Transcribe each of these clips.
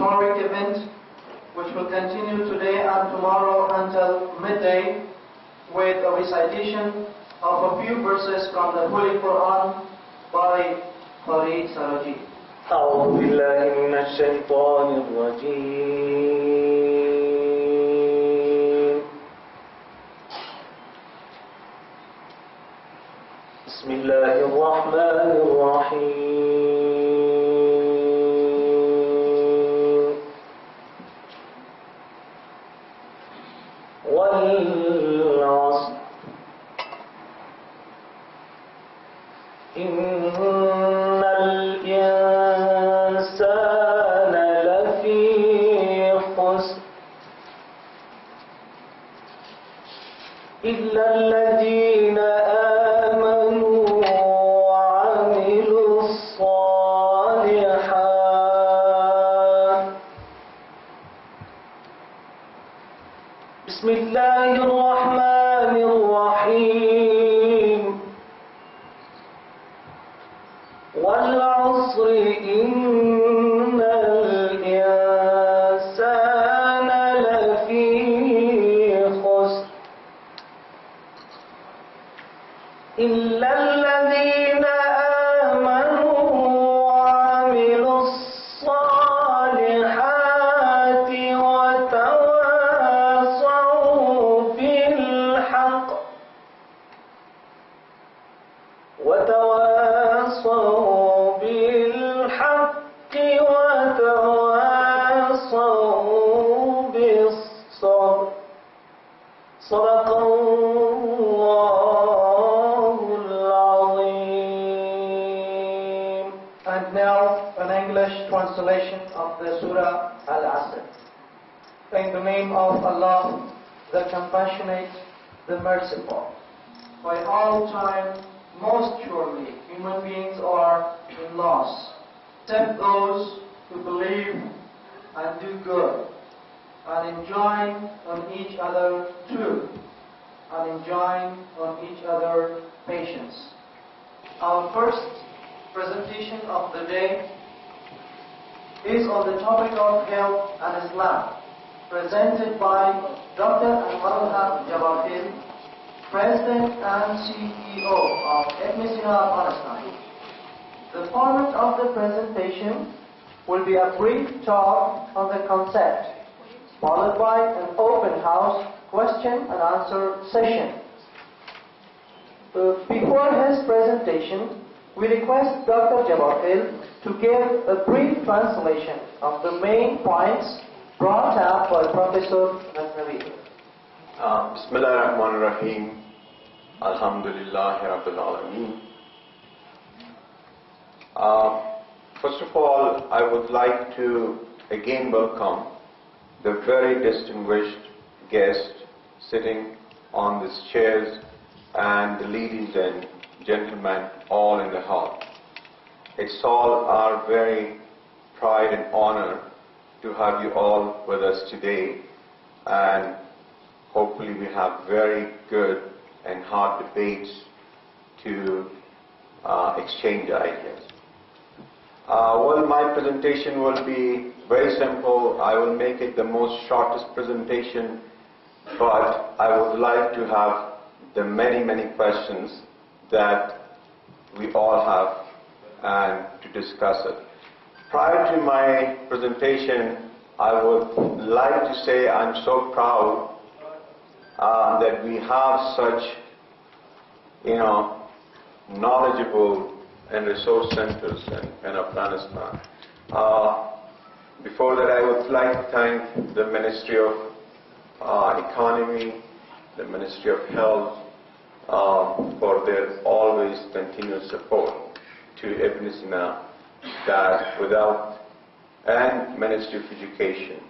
historic event which will continue today and tomorrow until midday with a recitation of a few verses from the Holy Quran by Farid Saraji. أعوذ بالله من الشيطان الرجيم. بسم الله الرحمن الرحيم. والعصر إن الإنسان لفي خسر إلا الذين آمنوا وعملوا الصالحات. بسم الله الرحمن الرحيم. والعصر إن الإنسان لفي خسر إلا الذين آمنوا وعملوا الصالحات وتواصوا بالحق وتواصوا بالحق وتواصوا بالصبر. صدق الله العظيم. And now an English translation of the Surah Al-Asr. In the name of Allah, the Compassionate, the Merciful. By all time, most surely human beings are in loss, except those who believe and do good, and enjoin on each other truth, and enjoin on each other patience. Our first presentation of the day is on the topic of health and Islam, presented by Dr. Al-Marhab Jawaahir, President and CEO of Ibn Palestine. The format of the presentation will be a brief talk on the concept, followed by an open house question and answer session. Before his presentation, we request Dr. Jawaahir to give a brief translation of the main points brought up by Professor Ghaznavi. Bismillah ar-Rahman ar-Rahim. Alhamdulillahi Rabbil Alameen. First of all, I would like to again welcome the very distinguished guest sitting on these chairs and the ladies and gentlemen all in the hall. It's all our very pride and honor to have you all with us today, and hopefully we have very good and hard debates to exchange ideas. Well, my presentation will be very simple. I will make it the most shortest presentation, but I would like to have the many questions that we all have and to discuss it. Prior to my presentation, I would like to say I'm so proud that we have such, knowledgeable and resource centers in Afghanistan. Before that, I would like to thank the Ministry of Economy, the Ministry of Health, for their always continuous support to Ibn Sina, and Ministry of Education,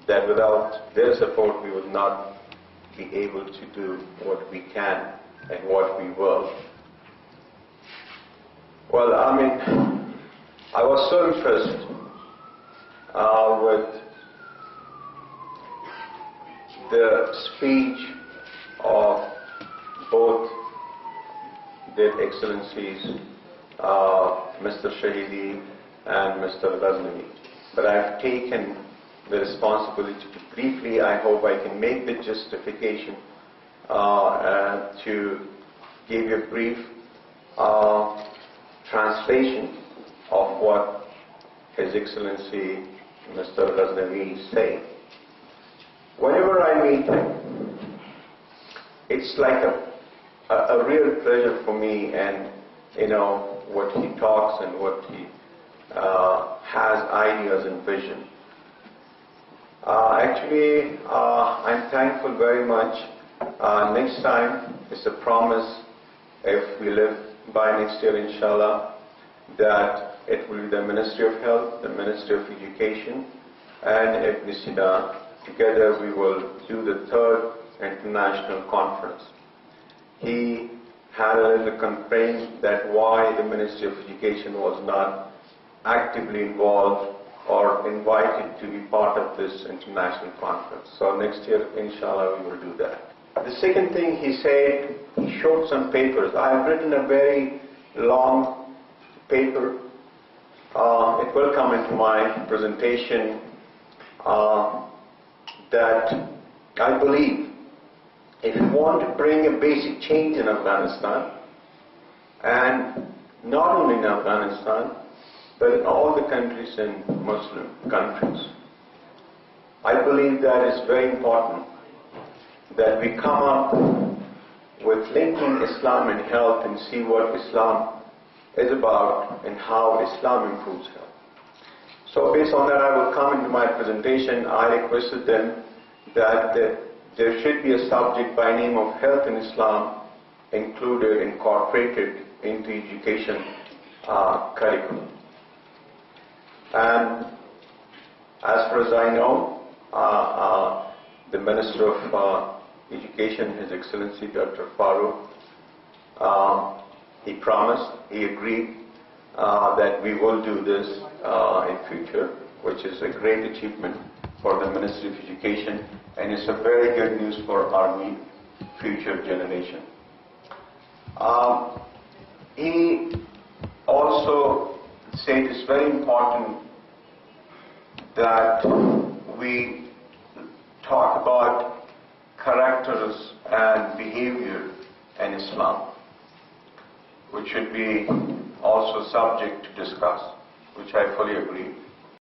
that without their support we would not be able to do what we can and what we will. Well, I was so impressed with the speech of both their Excellencies, Mr. Shahidi and Mr. Ghaznavi. But I've taken the responsibility to briefly, I hope I can make the justification to give you a brief translation of what His Excellency Mr. Ghaznavi is saying. Whenever I meet him, it's like a real pleasure for me, and what he talks and what he has ideas and vision. Actually, I'm thankful very much. Next time, it's a promise, if we live by next year, inshallah, that it will be the Ministry of Health, the Ministry of Education, and Ibn Sina. Together we will do the third international conference. He had a little complaint that why the Ministry of Education was not actively involved or invited to be part of this international conference. So next year, inshallah, we will do that. The second thing he said, he showed some papers. I have written a very long paper. It will come into my presentation that I believe if you want to bring a basic change in Afghanistan, and not only in Afghanistan, but in all the countries in Muslim countries, I believe that it's very important that we come up with linking Islam and health and see what Islam is about and how Islam improves health. So based on that, I will come into my presentation. I requested them that there should be a subject by name of health in Islam included, incorporated into education curriculum. And as far as I know, the Minister of Education, His Excellency Dr. Farooq, he promised, he agreed that we will do this in future, which is a great achievement for the Ministry of Education, and it's a very good news for our future generation. He also said it's very important that we talk about characters and behavior in Islam, which should be also subject to discuss, which I fully agree.